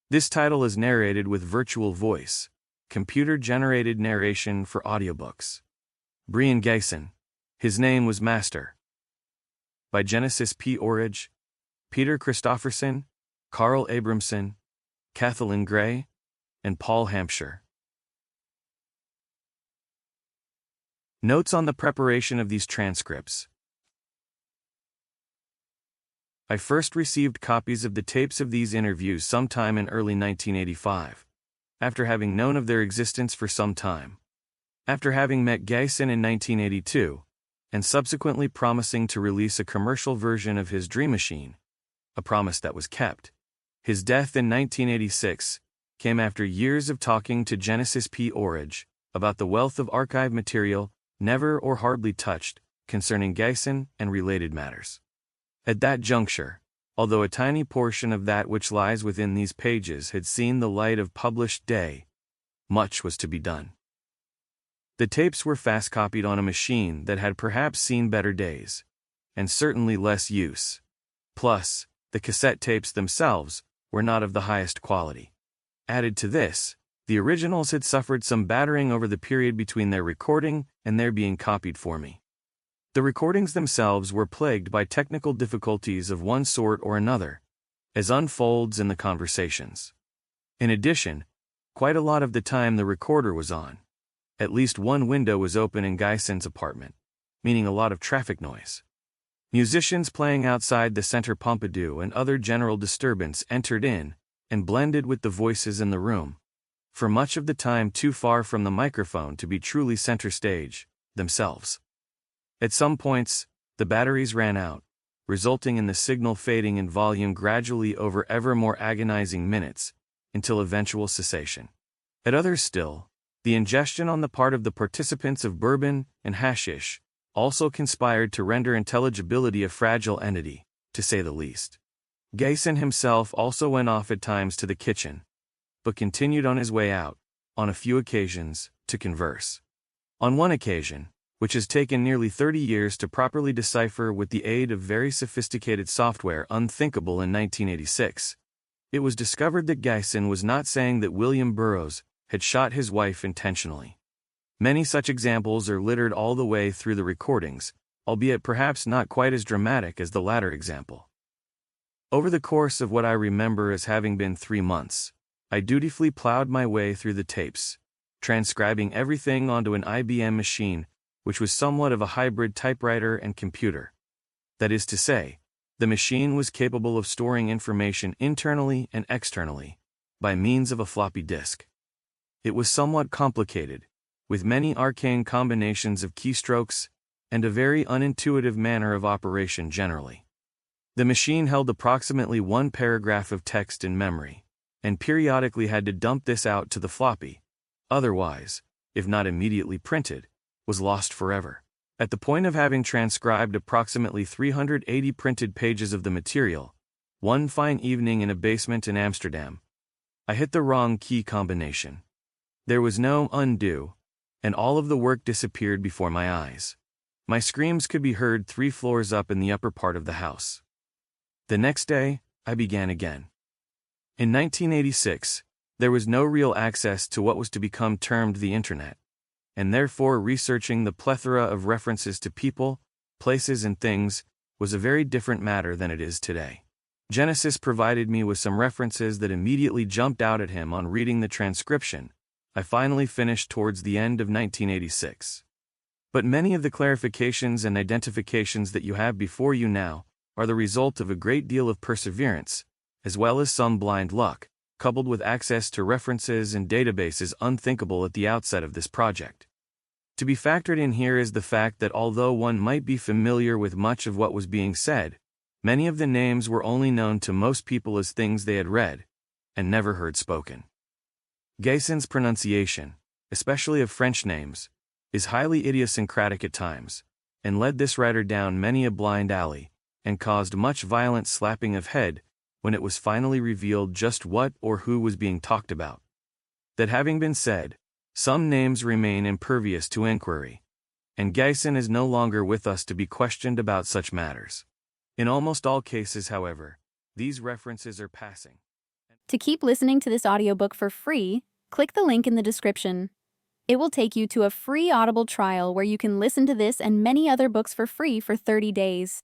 This title is narrated with virtual voice, computer-generated narration for audiobooks. Brion Gysin. His name was Master. By Genesis P-Orridge, Peter Christopherson, Carl Abramson, Kathleen Gray, and Paul Hampshire. Notes on the preparation of these transcripts. I first received copies of the tapes of these interviews sometime in early 1985, after having known of their existence for some time. After having met Gysin in 1982, and subsequently promising to release a commercial version of his Dream Machine, a promise that was kept, his death in 1986 came after years of talking to Genesis P-Orridge about the wealth of archive material never or hardly touched concerning Gysin and related matters. At that juncture, although a tiny portion of that which lies within these pages had seen the light of published day, much was to be done. The tapes were fast copied on a machine that had perhaps seen better days, and certainly less use. Plus, the cassette tapes themselves were not of the highest quality. Added to this, the originals had suffered some battering over the period between their recording and their being copied for me. The recordings themselves were plagued by technical difficulties of one sort or another, as unfolds in the conversations. In addition, quite a lot of the time the recorder was on. At least one window was open in Gysin's apartment, meaning a lot of traffic noise. Musicians playing outside the Center Pompidou and other general disturbance entered in and blended with the voices in the room, for much of the time too far from the microphone to be truly center stage themselves. At some points, the batteries ran out, resulting in the signal fading in volume gradually over ever more agonizing minutes, until eventual cessation. At others still, the ingestion on the part of the participants of bourbon and hashish also conspired to render intelligibility a fragile entity, to say the least. Gysin himself also went off at times to the kitchen, but continued on his way out, on a few occasions, to converse. On one occasion, which has taken nearly 30 years to properly decipher with the aid of very sophisticated software unthinkable in 1986, it was discovered that Gysin was not saying that William Burroughs had shot his wife intentionally. Many such examples are littered all the way through the recordings, albeit perhaps not quite as dramatic as the latter example. Over the course of what I remember as having been 3 months, I dutifully plowed my way through the tapes, transcribing everything onto an IBM machine, which was somewhat of a hybrid typewriter and computer. That is to say, the machine was capable of storing information internally and externally, by means of a floppy disk. It was somewhat complicated, with many arcane combinations of keystrokes, and a very unintuitive manner of operation generally. The machine held approximately one paragraph of text in memory, and periodically had to dump this out to the floppy. Otherwise, if not immediately printed, was lost forever. At the point of having transcribed approximately 380 printed pages of the material, one fine evening in a basement in Amsterdam, I hit the wrong key combination. There was no undo, and all of the work disappeared before my eyes. My screams could be heard 3 floors up in the upper part of the house. The next day, I began again. In 1986, there was no real access to what was to become termed the Internet, and therefore researching the plethora of references to people, places and things was a very different matter than it is today. Genesis provided me with some references that immediately jumped out at him on reading the transcription I finally finished towards the end of 1986. But many of the clarifications and identifications that you have before you now are the result of a great deal of perseverance, as well as some blind luck, coupled with access to references and databases unthinkable at the outset of this project. To be factored in here is the fact that although one might be familiar with much of what was being said, many of the names were only known to most people as things they had read, and never heard spoken. Gysin's pronunciation, especially of French names, is highly idiosyncratic at times, and led this writer down many a blind alley, and caused much violent slapping of head when it was finally revealed just what or who was being talked about. That having been said, some names remain impervious to inquiry, and Gysin is no longer with us to be questioned about such matters. In almost all cases, however, these references are passing. To keep listening to this audiobook for free, click the link in the description. It will take you to a free Audible trial where you can listen to this and many other books for free for 30 days.